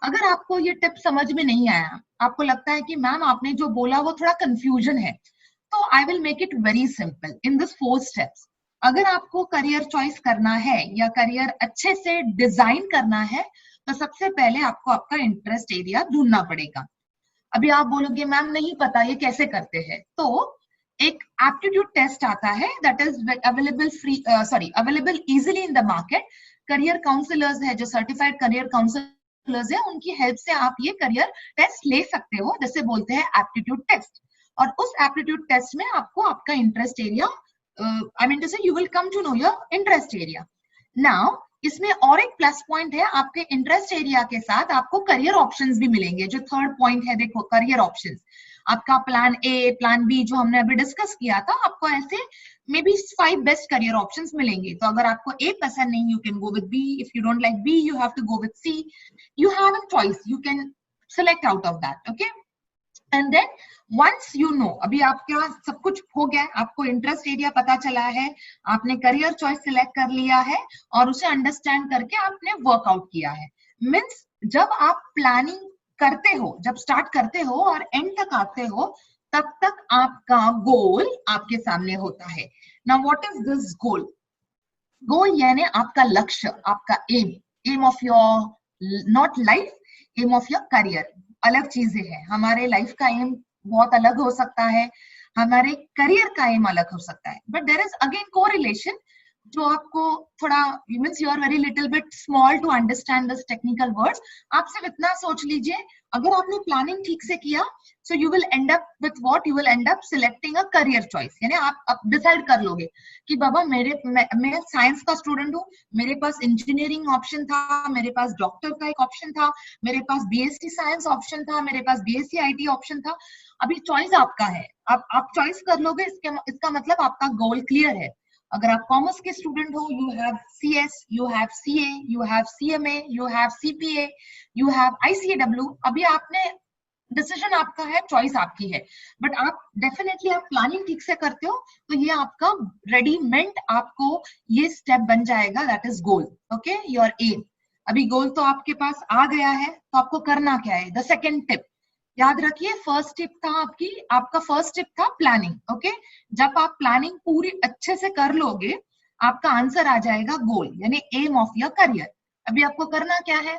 अगर आपको ये टिप समझ में नहीं आया, आपको लगता है कि मैम आपने जो बोला वो थोड़ा कंफ्यूजन है, तो I will make it very simple in this 4 steps. अगर आपको करियर चॉइस करना है या करियर अच्छे से डिजाइन करना है, तो सबसे पहले आपको आपका इंटरेस्ट एरिया ढूंढना पड़ेगा। अभी आप बोलोगे मैम नहीं पता ये कैसे करते हैं, तो एक एप्टीट्यूड टेस्ट आता है that is available easily in the market. Career counsellors है जो सर्टिफाइड करियर काउंसलर्स है, उनकी हेल्प से आप ये करियर टेस्ट ले सकते हो, जिसे बोलते हैं एप्टीट्यूड टेस्ट। और उस एप्टीट्यूड टेस्ट में आपको आपका interest area, I mean to say you will come to know your interest area. Now इसमें और एक प्लस पॉइंट है, आपके इंटरेस्ट एरिया के साथ आपको करियर ऑप्शंस भी मिलेंगे। जो थर्ड पॉइंट है, देखो करियर ऑप्शंस, आपका प्लान ए प्लान बी जो हमने अभी डिस्कस किया था, आपको ऐसे maybe 5 best career options मिलेंगे। तो अगर आपको ए पसंद नहीं, you can go with B, if you don't like B you have to go with C, you have a choice, you can select out of that. Okay, and then once you know, अभी आपका सब कुछ हो गया, आपको interest area पता चला है, आपने करियर चॉइस सिलेक्ट कर लिया है और उसे अंडरस्टैंड करके आपने वर्कआउट किया है। मीन्स जब आप प्लानिंग करते हो, जब स्टार्ट करते हो और एंड तक आते हो, तब तक आपका गोल आपके सामने होता है। Now what is this goal? Goal यानी आपका लक्ष्य, आपका aim, aim of your not life, aim of your career. अलग चीजें हैं, हमारे लाइफ का एम बहुत अलग हो सकता है, हमारे करियर का एम अलग हो सकता है, but there is again correlation जो आपको थोड़ा, means you are very little bit small to understand this technical words. आप सिर्फ इतना सोच लीजिए, अगर आपने प्लानिंग ठीक से किया, so you will and up with what, you will and up selecting a career choice. यानी आप डिसाइड कर लोगे कि बाबा मैं साइंस का स्टूडेंट हूँ, मेरे पास इंजीनियरिंग ऑप्शन था, मेरे पास डॉक्टर का एक ऑप्शन था, मेरे पास बीएससी साइंस ऑप्शन था, मेरे पास बीएससी आईटी ऑप्शन था। अभी चॉइस आपका है, आप चॉइस कर लोगे, इसका मतलब आपका गोल क्लियर है। अगर आप कॉमर्स के स्टूडेंट हो, you have CS, you have CA, you have CMA, you have CPA, you have ICAW. अभी आपने डिसीजन आपका है, चॉइस आपकी है, बट आप डेफिनेटली आप प्लानिंग ठीक से करते हो, तो ये आपका रेडीमेड आपको ये स्टेप बन जाएगा, that is goal. Okay, your aim. अभी गोल तो आपके पास आ गया है, तो आपको करना क्या है? द सेकेंड टिप याद रखिए, फर्स्ट टिप था आपका फर्स्ट टिप था प्लानिंग। ओके, जब आप प्लानिंग पूरी अच्छे से कर लोगे, आपका आंसर आ जाएगा गोल, यानी एम ऑफ योर करियर। अभी आपको करना क्या है?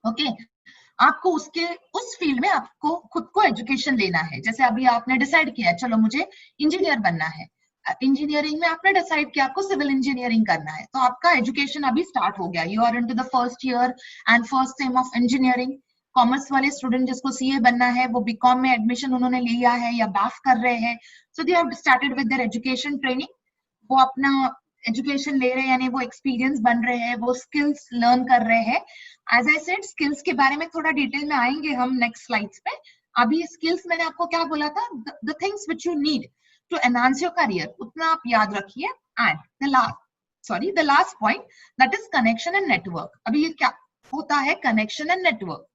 ओके, आपको उसके उस फील्ड में आपको खुद को एजुकेशन लेना है। जैसे अभी आपने डिसाइड किया चलो मुझे इंजीनियर बनना है, इंजीनियरिंग में आपने डिसाइड किया आपको सिविल इंजीनियरिंग करना है, तो आपका एजुकेशन अभी स्टार्ट हो गया, you are into the first year and first sem of engineering. Commerce वाले स्टूडेंट जिसको सीए बनना है, वो बीकॉम में एडमिशन उन्होंने लिया है या बाफ कर रहे हैं, so they have started with their education training. वो अपना एजुकेशन ले रहे हैं, यानी वो एक्सपीरियंस बन रहे हैं, वो स्किल्स लर्न कर रहे हैं। एज आई सेड, स्किल्स के बारे में थोड़ा डिटेल में आएंगे हम नेक्स्ट स्लाइड्स पे। अभी स्किल्स मैंने आपको क्या बोला था, the things which you need to enhance your career, उतना आप याद रखिए। And the last point, that is connection and network. अभी ये क्या होता है, connection and network?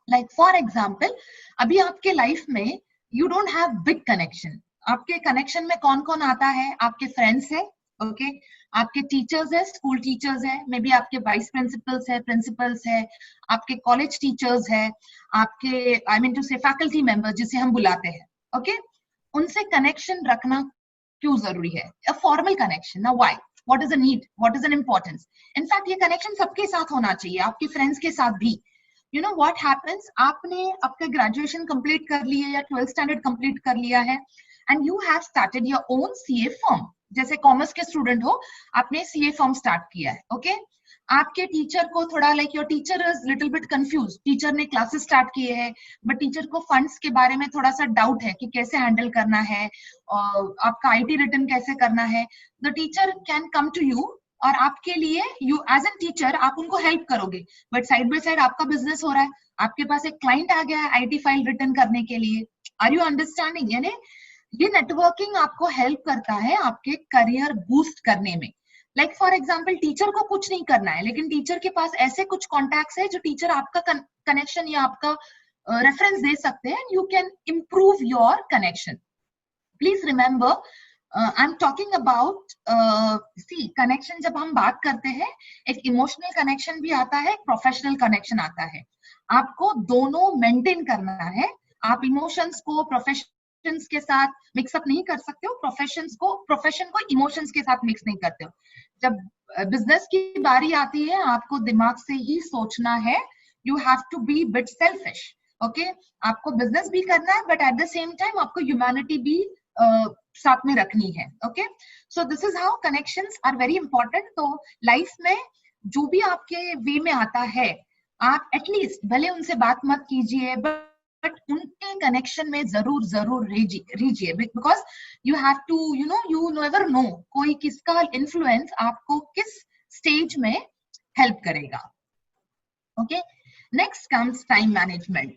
Like for example, अभी आपके लाइफ में you don't have big connection. आपके कनेक्शन में कौन कौन आता है? आपके फ्रेंड्स है, ओके, आपके टीचर्स है, स्कूल टीचर्स है, मे बी आपके वाइस प्रिंसिपल्स है, प्रिंसिपल्स है, आपके कॉलेज टीचर्स है, आपके आई मीन टू से फैकल्टी मेंबर्स जिसे हम बुलाते हैं। ओके, उनसे कनेक्शन रखना क्यों जरूरी है? A formal connection. ना why, what is a need, what is an importance? In fact ये कनेक्शन सबके साथ होना चाहिए, आपके फ्रेंड्स के साथ भी। यू नो व्हाट हैपेंस, आपने आपका ग्रेजुएशन कंप्लीट कर लिया या 12th स्टैंडर्ड कंप्लीट कर लिया है, and you have started your own CA firm. जैसे कॉमर्स के स्टूडेंट हो, आपने सीए फर्म स्टार्ट किया है। ओके, आपके टीचर को थोड़ा like your teacher is little bit confuse, teacher ने क्लासेस स्टार्ट किए हैं, बट टीचर को फंड्स के बारे में थोड़ा सा डाउट है कि कैसे हैंडल करना है, और आपका आईटी रिटर्न कैसे करना है। The teacher can come to you, और आपके लिए यू एज एन टीचर आप उनको हेल्प करोगे, बट साइड बाय साइड आपका बिजनेस हो रहा है, आपके पास एक क्लाइंट आ गया है आईटी फाइल रिटर्न करने के लिए। Are you understanding? यानी ये नेटवर्किंग आपको हेल्प करता है आपके करियर बूस्ट करने में। लाइक फॉर एग्जाम्पल, टीचर को कुछ नहीं करना है, लेकिन टीचर के पास ऐसे कुछ कॉन्टैक्ट्स है जो टीचर आपका कनेक्शन या आपका रेफरेंस दे सकते हैं, you can improve your connection. Please remember, I am talking about C connection. जब हम बात करते हैं, एक इमोशनल कनेक्शन भी आता है, एक प्रोफेशनल कनेक्शन आता है। आपको दोनों मेंटेन करना है। आप इमोशंस को प्रोफेशंस के साथ मिक्सअप नहीं कर सकते हो, प्रोफेशन को इमोशंस के साथ मिक्स नहीं करते हो। जब बिजनेस की बारी आती है, आपको दिमाग से ही सोचना है। You have to be bit selfish, okay. आपको बिजनेस भी करना है, but at the same time आपको ह्यूमैनिटी भी साथ में रखनी है, okay. So this is how connections are very important. तो लाइफ में जो भी आपके वे में आता है, आप एटलीस्ट भले उनसे बात मत कीजिए, बट उनके कनेक्शन में जरूर जरूर रहिए, because you have to you never know कोई किसका इन्फ्लुएंस आपको किस स्टेज में हेल्प करेगा, okay. Next comes time management.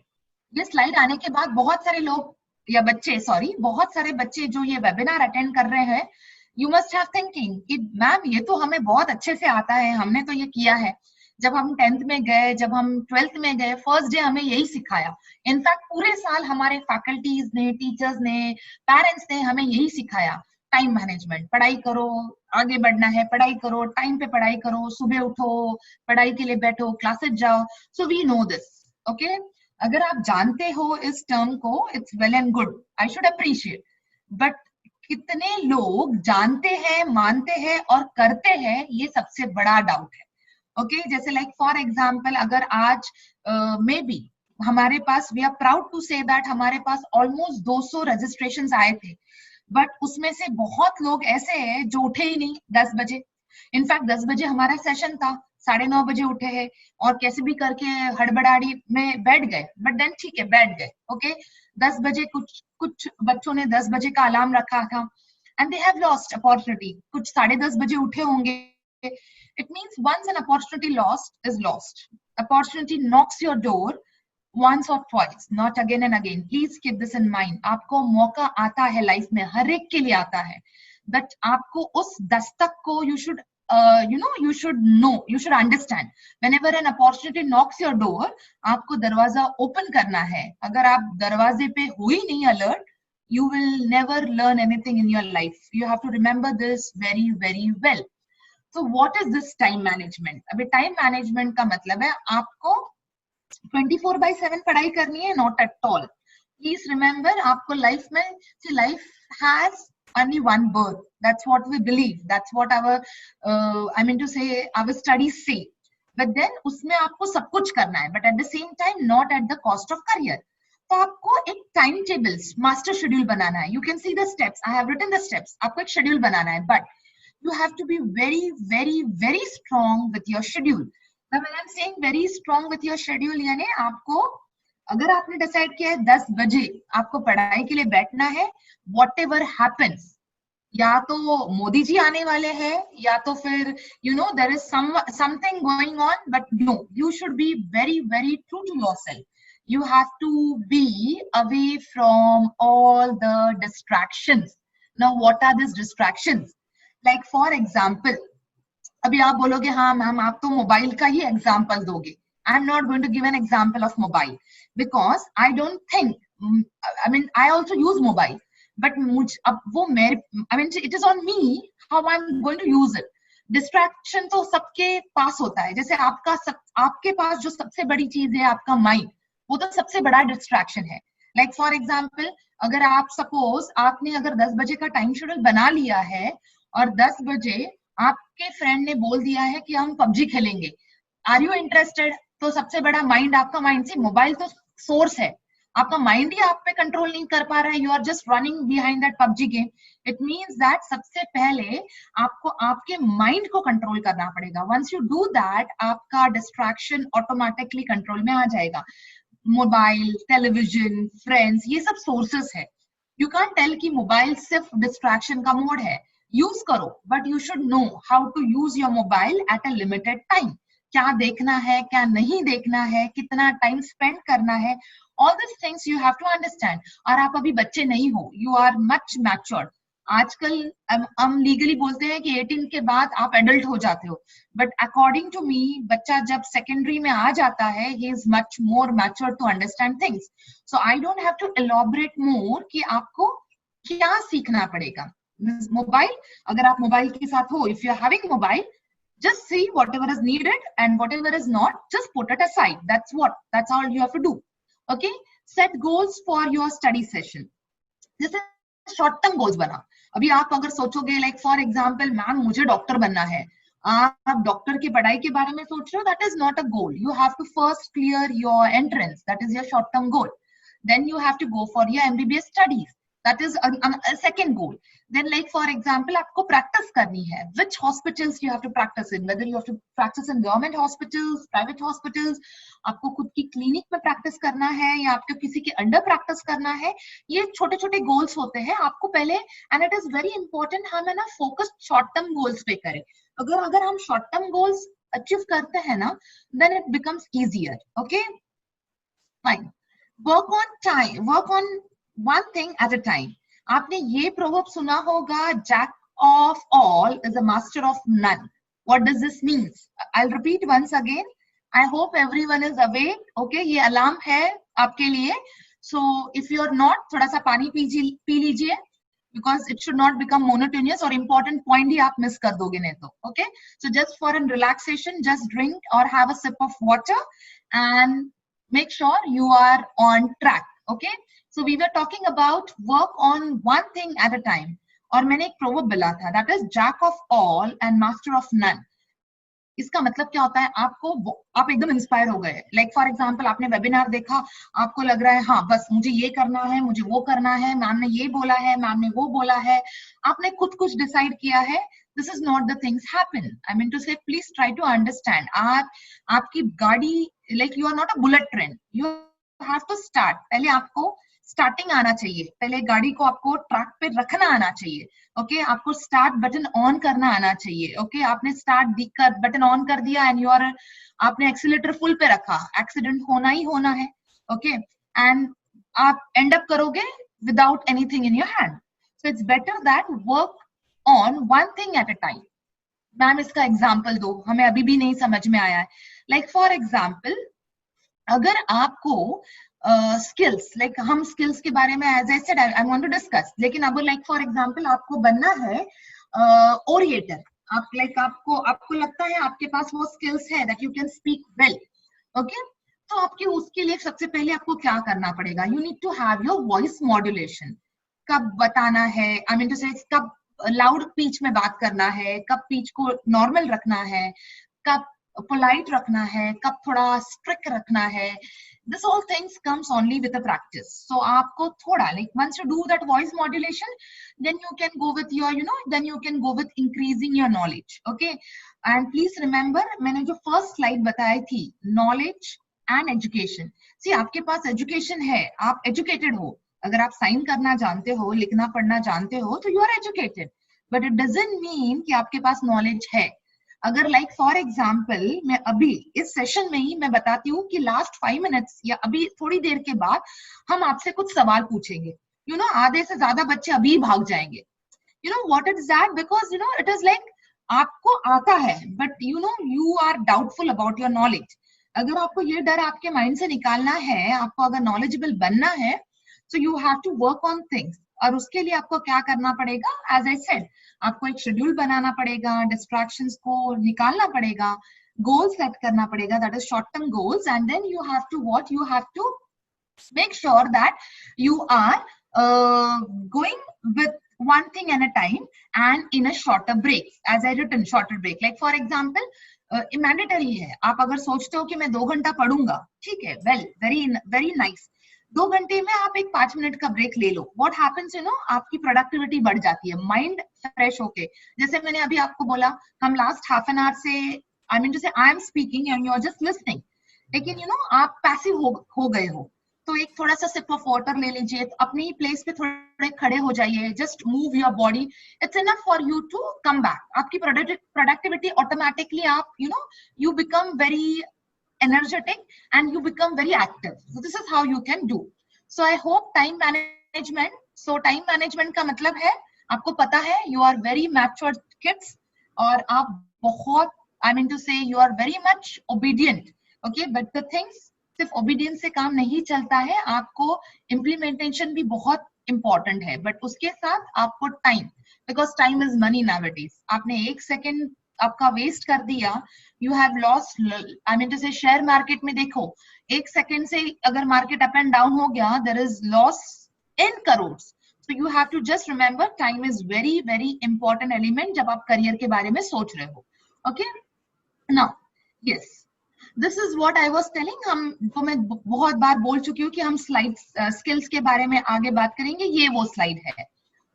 ये स्लाइड आने के बाद बहुत सारे लोग या बच्चे, सॉरी, बहुत सारे बच्चे जो ये वेबिनार अटेंड कर रहे हैं, यू मस्ट हैव थिंकिंग कि मैम ये तो हमें बहुत अच्छे से आता है, हमने तो ये किया है। जब हम 10th में गए, जब हम 12th में गए, फर्स्ट डे हमें यही सिखाया। इनफैक्ट पूरे साल हमारे फैकल्टीज ने, टीचर्स ने, पेरेंट्स ने हमें यही सिखाया, टाइम मैनेजमेंट। पढ़ाई करो, आगे बढ़ना है, पढ़ाई करो, टाइम पे पढ़ाई करो, सुबह उठो, पढ़ाई के लिए बैठो, क्लासेस जाओ। So we know this, okay. अगर आप जानते हो इस टर्म को, it's well and good, I should appreciate. But कितने लोग जानते हैं, मानते हैं और करते हैं, ये सबसे बड़ा डाउट है, ओके। जैसे लाइक फॉर एग्जाम्पल, अगर आज मे बी हमारे पास, we are proud to say that हमारे पास ऑलमोस्ट 200 रजिस्ट्रेशन आए थे, बट उसमें से बहुत लोग ऐसे हैं जो उठे ही नहीं 10 बजे। इनफैक्ट 10 बजे हमारा सेशन था, 9:30 बजे उठे हैं और कैसे भी करके हड़बड़ाड़ी में बैठ गए, बट देन ठीक है, बैठ गए, ओके। 10 बजे कुछ बच्चों ने 10 बजे का अलार्म रखा था, and they have lost opportunity. कुछ 10:30 बजे उठे होंगे। It means once an opportunity lost is lost. Opportunity knocks your door once or twice, not again and again. Please keep this in mind. आपको मौका आता है लाइफ में, हर एक के लिए आता है, बट आपको उस दस्तक को you should understand. Whenever an opportunity knocks your door, आपको दरवाजा ओपन करना है। अगर आप दरवाजे पे हो ही नहीं alert, you will never learn anything in your life. You have to remember this very very well. So what is this time management? अभी टाइम मैनेजमेंट का मतलब है आपको 24/7 पढ़ाई करनी है, not at all. Please remember, आपको लाइफ में, life has only one birth. That's what we believe. That's what our studies say. But then उसमें आपको सब कुछ करना है, but at the same time not at the cost of career. तो आपको एक टाइम टेबल, मास्टर शेड्यूल बनाना है। You can see the steps. I have written the steps. आपको एक शेड्यूल बनाना है, but you have to be very very very strong with your schedule. Now when I'm saying very strong with your schedule, यानी आपको, अगर आपने decide किया है 10 बजे आपको पढ़ाई के लिए बैठना है, whatever happens, या तो मोदी जी आने वाले हैं, या तो फिर there is something going on, but no, you should be very very true to yourself. You have to be away from all the distractions. Now what are these distractions? Like for example, अभी आप बोलोगे हाँ ma'am आप तो mobile का ही example दोगे। I am not going to give an example of mobile, because I don't think, I mean I also use mobile, but अब वो मेरे, I mean it is on me how I am going to use it. Distraction तो सबके पास होता है। जैसे आपके पास जो सबसे बड़ी चीज है आपका माइंड, वो तो सबसे बड़ा डिस्ट्रैक्शन है। लाइक फॉर एग्जाम्पल, अगर आप सपोज आपने अगर 10 बजे का टाइम शेड्यूल बना लिया है और 10 बजे आपके फ्रेंड ने बोल दिया है कि हम पबजी खेलेंगे, आर यू इंटरेस्टेड? तो सबसे बड़ा माइंड, आपका माइंड से, मोबाइल तो सोर्स है, आपका माइंड ही आप पे कंट्रोल नहीं कर पा रहा है, you are just running behind that PUBG game. It means that सबसे पहले आपको आपके माइंड को कंट्रोल करना पड़ेगा। वंस यू डू दैट, आपका डिस्ट्रैक्शन ऑटोमेटिकली कंट्रोल में आ जाएगा। मोबाइल, टेलीविजन, फ्रेंड्स, ये सब सोर्सेस है। यू कांट टेल कि मोबाइल सिर्फ डिस्ट्रैक्शन का मोड है। यूज करो, but you should know how to use your mobile at a limited time. क्या देखना है, क्या नहीं देखना है, कितना टाइम स्पेंड करना है, all this things you have to understand. और आप अभी बच्चे नहीं हो, यू आर मच मैच्योर्ड। आजकल हम लीगली बोलते हैं कि 18 के बाद आप एडल्ट हो जाते हो, बट अकॉर्डिंग टू मी, बच्चा जब सेकेंडरी में आ जाता है, he is much more matured to understand things. So I don't have to elaborate more कि आपको क्या सीखना पड़ेगा। मोबाइल, अगर आप मोबाइल के साथ हो, if you are having mobile, just see whatever is needed and whatever is not, just put it aside. That's all you have to do. Okay, set goals for your study session. जैसे short term goals बना, अभी आप अगर सोचोगे like for example ma'am मुझे doctor बनना है, आप डॉक्टर की पढ़ाई के बारे में सोच रहे हो, that is not a goal. You have to first clear your entrance, that is your short term goal. Then you have to go for your MBBS studies, that is a second goal. Then like for example आपको practice करनी है, which hospitals you have to practice in, whether you have to practice in government hospitals, private hospitals, आपको खुद की clinic में practice करना है या आपको किसी के अंडर प्रैक्टिस करना है. ये छोटे छोटे गोल्स होते हैं आपको पहले, and it is very important हम है ना फोकस शॉर्ट टर्म गोल्स पे करें. अगर हम शॉर्ट टर्म गोल्स अचीव करते हैं ना, then it becomes easier. Okay fine. Work on time, work on one thing at a time. आपने ये proverb सुना होगा, jack of all is a master of none. What does this mean? I'll repeat once again. I hope everyone is awake. Okay, ये alarm है आपके लिए. So if you are not, थोड़ा सा पानी पी लीजिए, because it should not become monotonous और important point ही आप miss कर दोगे नहीं तो. Okay, so just for a relaxation, just drink or have a sip of water and make sure you are on track. Okay. So we were talking about work on one thing at a time. और मैंने एक proverb बोला था, that is jack of all and master of none. इसका मतलब क्या होता है, आप एकदम इंस्पायर हो गए. लाइक फॉर एग्जांपल आपने वेबिनार देखा, आपको लग रहा है हाँ बस मुझे ये करना है, मुझे वो करना है, मैम ने ये बोला है, मैम ने वो बोला है, आपने खुद कुछ डिसाइड किया है. This is not the things happen. I mean to say, please try to understand. आपकी गाड़ी, like you are not a bullet train. You have to start. पहले आपको स्टार्टिंग आना चाहिए, पहले गाड़ी को आपको ट्रैक पे रखना आना चाहिए. ओके आपको स्टार्ट बटन ऑन करना आना चाहिए. ओके आपने स्टार्ट बटन ऑन कर दिया एंड आपने एक्सीलेटर फुल पे रखा, एक्सीडेंट होना ही होना है. ओके एंड आप एंड अप करोगे without anything in your hand. So it's better that work on one thing at a time. Ma'am इसका एग्जाम्पल दो, हमें अभी भी नहीं समझ में आया है. लाइक फॉर एग्जाम्पल अगर आपको स्किल्स, लाइक हम स्किल्स के बारे में as I said I want to discuss, लेकिन अब लाइक फॉर एग्जांपल आपको बनना है ओरिएटर, आप लाइक आपको लगता है आपके पास वो स्किल्स है that you can speak well. Okay तो आपके उसके लिए सबसे पहले आपको क्या करना पड़ेगा, you need to have your voice modulation. कब बताना है, आई मीन टू से कब लाउड पिच में बात करना है, कब पिच को नॉर्मल रखना है, कब पोलाइट रखना है, कब थोड़ा स्ट्रिक्ट रखना है. This all things comes only with a practice. So आपको थोड़ा like once you do that voice modulation, then you can go with your then you can go with increasing your knowledge. Okay, and please remember मैंने जो first slide बताई थी, knowledge and education. See आपके पास education है, आप educated हो, अगर आप साइन करना जानते हो, लिखना पढ़ना जानते हो, तो you are educated. But it doesn't mean कि आपके पास knowledge है. अगर लाइक फॉर एग्जाम्पल मैं अभी इस सेशन में ही मैं बताती हूँ कि लास्ट 5 मिनट्स या अभी थोड़ी देर के बाद हम आपसे कुछ सवाल पूछेंगे, आधे से ज्यादा बच्चे अभी भाग जाएंगे. What is that, because it is like आपको आता है but you are doubtful about your knowledge. अगर आपको ये डर आपके माइंड से निकालना है, आपको अगर नॉलेजेबल बनना है, so you have to work on things. और उसके लिए आपको क्या करना पड़ेगा, एज आई सेड आपको एक शेड्यूल बनाना पड़ेगा, डिस्ट्रैक्शंस को निकालना पड़ेगा, गोल सेट करना पड़ेगा, that is short term goals. And then you have to make sure that you are going with one thing at a time and in a shorter break, as I written shorter break. Like for example mandatory है, आप अगर सोचते हो कि मैं 2 घंटा पढ़ूंगा, ठीक है, वेल वेरी नाइस, 2 घंटे में आप एक 5 मिनट का ब्रेक ले लो. व्हाट हैपेंस आपकी प्रोडक्टिविटी बढ़ जाती है, माइंड फ्रेश होके. जैसे मैंने अभी आपको बोला, हम लास्ट हाफ एन आवर से आई mean to say I am speaking and you are just listening, लेकिन आप पैसिव हो गए हो, तो एक थोड़ा सा सिप ऑफ वाटर ले लीजिए, तो अपनी ही प्लेस पे थोड़े खड़े हो जाइए, just move your body, it's enough for you to come back. आपकी प्रोडक्टिविटी ऑटोमेटिकली आप you become very energetic and you become very active. So this is how you can do. So I hope time management. So time management का मतलब है आपको पता है you are very mature kids और आप बहुत I mean to say you are very much obedient. Okay, but the things सिर्फ obedience से काम नहीं चलता है, आपको implementation भी बहुत इंपॉर्टेंट है, बट उसके साथ आपको time, because time is money nowadays, आपने 1 सेकेंड आपका वेस्ट कर दिया, you have lost, I mean to say share market में देखो 1 सेकेंड से अगर मार्केट अप एंड डाउन हो गया, there is loss in crore. So you have to just remember time is very very important element जब आप करियर के बारे में सोच रहे हो. Okay, now yes, this is what I was telling. हम तो मैं बहुत बार बोल चुकी हूँ कि हम स्लाइड स्किल्स के बारे में आगे बात करेंगे, ये वो स्लाइड है.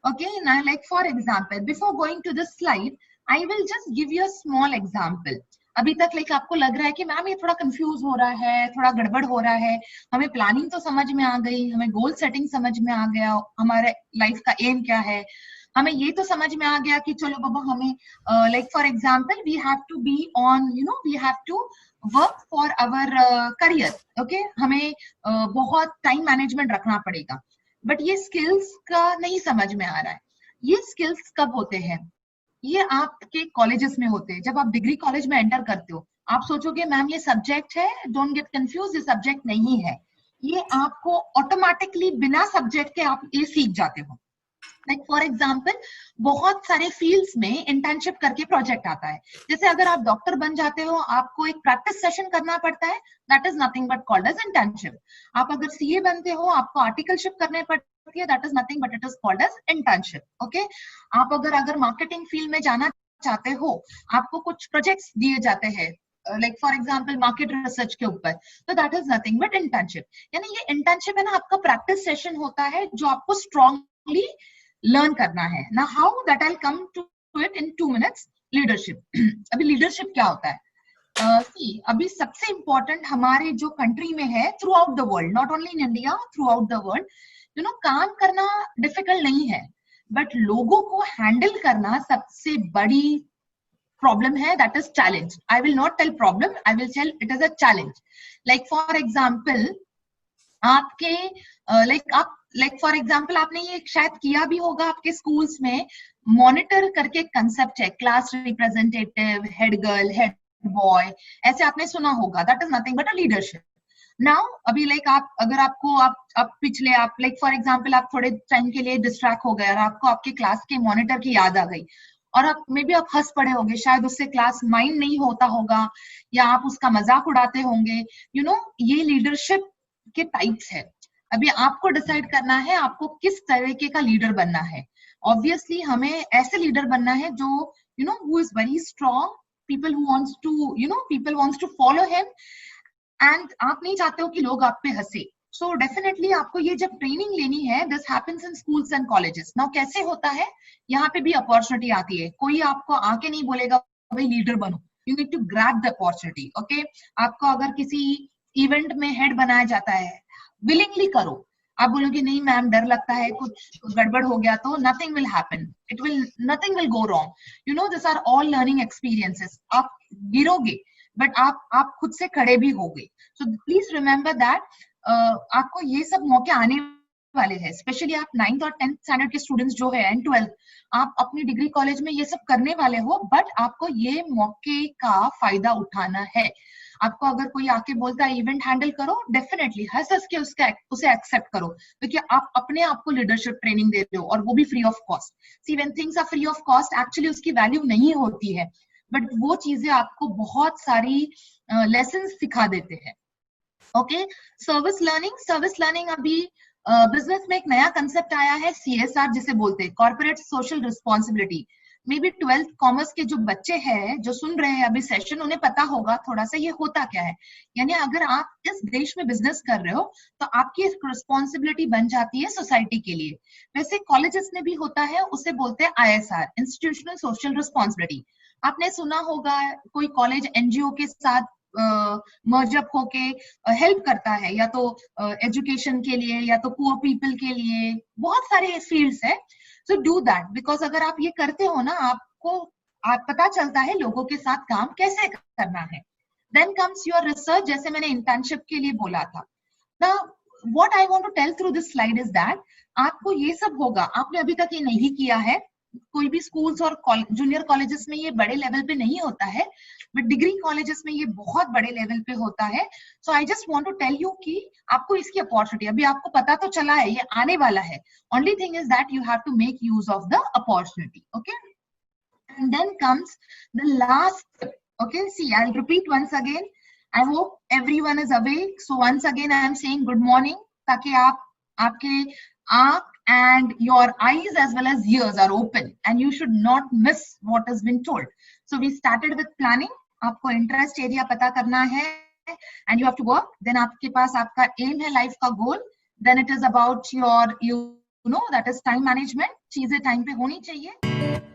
Okay, now like for example, before going to this slide, I will just give you a small example. अभी तक लाइक आपको लग रहा है कि मैम ये थोड़ा कंफ्यूज हो रहा है, थोड़ा गड़बड़ हो रहा है, हमें प्लानिंग तो समझ में आ गई, हमें गोल सेटिंग समझ में आ गया, हमारे लाइफ का एम क्या है, हमें ये तो समझ में आ गया कि चलो बाबा हमें like for example we have to be on, you know, we have to work for our career. Okay, हमें बहुत टाइम मैनेजमेंट रखना पड़ेगा, बट ये स्किल्स का नहीं समझ में आ रहा है. ये स्किल्स कब होते हैं? ये आपके कॉलेजेस में होते हैं. जब आप डिग्री कॉलेज में एंटर करते हो, आप सोचोगे मैम ये सब्जेक्ट है, डोंट गेट कंफ्यूज, ये सब्जेक्ट नहीं है. ये आपको ऑटोमेटिकली बिना सब्जेक्ट के आप ये सीख जाते हो. लाइक फॉर एग्जाम्पल, बहुत सारे फील्ड्स में इंटर्नशिप करके प्रोजेक्ट आता है. जैसे अगर आप डॉक्टर बन जाते हो, आपको एक प्रैक्टिस सेशन करना पड़ता है, that is nothing but called as internship. आप अगर सीए बनते हो, आपको आर्टिकलशिप करने पड़ती है, that is nothing but it is called as internship. Okay, आप अगर मार्केटिंग फील्ड में जाना चाहते हो, आपको कुछ प्रोजेक्ट्स दिए जाते हैं, like for example market research के ऊपर, तो that is nothing but internship. यानी ये इंटर्नशिप है ना, आपका प्रैक्टिस सेशन होता है जो आपको स्ट्रांगली लर्न करना है. ना how, that I come to it in 2 minutes. Leadership. अभी लीडरशिप क्या होता है? अभी सबसे इंपॉर्टेंट हमारे जो कंट्री में है, through out the world, not only in India, through out the world, you know, काम करना डिफिकल्ट नहीं है, बट लोगों को हैंडल करना सबसे बड़ी प्रॉब्लम है. That is challenge. I will not tell problem, I will tell it is a challenge. Like for example, आपके लाइक फॉर एग्जाम्पल आपने ये शायद किया भी होगा आपके स्कूल्स में, मॉनिटर करके एक कंसेप्ट है, class representative, head girl, head boy, ऐसे आपने सुना होगा. That is nothing but a leadership. Now अभी लाइक आप अगर आपको आप पिछले आप लाइक फॉर एग्जाम्पल आप थोड़े टाइम के लिए डिस्ट्रैक्ट हो गए और आपको आपके क्लास के मॉनिटर की याद आ गई और आप मे बी आप हंस पड़े होंगे, शायद उससे क्लास माइंड नहीं होता होगा या आप उसका मजाक उड़ाते होंगे. यू नो, ये लीडरशिप के टाइप्स है. अभी आपको डिसाइड करना है आपको किस तरीके का लीडर बनना है. ऑब्वियसली हमें ऐसे लीडर बनना है जो you know who is very strong, people who wants to, you know, people wants to follow him, and आप नहीं चाहते हो कि लोग आप पे हंसे. सो डेफिनेटली आपको ये जब ट्रेनिंग लेनी है, this happens in schools and colleges. Now कैसे होता है, यहाँ पे भी अपॉर्चुनिटी आती है. कोई आपको आके नहीं बोलेगा भाई लीडर बनो, you need to grab the opportunity. Okay, आपको अगर किसी इवेंट में हेड बनाया जाता है, विलिंगली करो. आप बोलोगे नहीं मैम डर लगता है, कुछ गड़बड़ हो गया तो nothing will happen, nothing will go wrong. You know, this are all learning experiences. आप गिरोगे बट आप खुद से खड़े भी होगे. सो प्लीज रिमेम्बर दैट आपको ये सब मौके आने वाले हैं. स्पेशली आप 9th और 10th स्टैंडर्ड के स्टूडेंट्स जो है एंड 12th, आप अपनी डिग्री कॉलेज में ये सब करने वाले हो, बट आपको ये मौके का फायदा उठाना है. आपको अगर कोई आके बोलता है इवेंट हैंडल करो, डेफिनेटली हंस हंस के उसे एक्सेप्ट करो, क्योंकि आप अपने आप को लीडरशिप ट्रेनिंग दे रहे हो और वो भी free of cost. See when things are free of cost, actually उसकी वैल्यू नहीं होती है, बट वो चीजें आपको बहुत सारी लेसन सिखा देते हैं. ओके, सर्विस लर्निंग अभी बिजनेस में एक नया कंसेप्ट आया है, CSR जिसे बोलते हैं, corporate social responsibility. May be 12th commerce के जो बच्चे हैं जो सुन रहे हैं अभी सेशन, उन्हें पता होगा थोड़ा सा ये होता क्या है. यानी अगर आप इस देश में बिजनेस कर रहे हो तो आपकी रिस्पॉन्सिबिलिटी बन जाती है सोसाइटी के लिए. वैसे कॉलेजेस में भी होता है, उसे बोलते हैं ISR, इंस्टीट्यूशनल सोशल रिस्पॉन्सिबिलिटी. आपने सुना होगा कोई कॉलेज NGO के साथ मर्ज अप होके हेल्प करता है, या तो एजुकेशन के लिए या तो पुअर पीपल के लिए, बहुत सारे फील्ड्स है. सो डू दैट, बिकॉज अगर आप ये करते हो ना, आपको पता चलता है लोगों के साथ काम कैसे करना है. देन कम्स योर रिसर्च, जैसे मैंने इंटर्नशिप के लिए बोला था. Now, what I want to tell through this slide is that आपको ये सब होगा, आपने अभी तक ये नहीं किया है, कोई भी स्कूल्स और जूनियर कॉलेजेस में ये बड़े लेवल पे नहीं होता है, बट डिग्री कॉलेजेस में ये बहुत बड़े लेवल पे होता है. So I just want to tell you कि आपको इसकी अपॉर्चुनिटी, अभी आपको पता तो चला है ये आने वाला है. Only thing is that you have to make use of the opportunity. Okay, and then comes the last step. Okay, see, I'll repeat once again. I hope everyone is awake. So once again I am saying good morning, ताकि आपके आँख and your eyes as well as ears are open and you should not miss what has been told. So we started with planning. आपको interest area पता करना है and you have to work. Then आपके पास आपका M है, life का गोल. Then it is about your, you know, that is time management. चीजें time पे होनी चाहिए.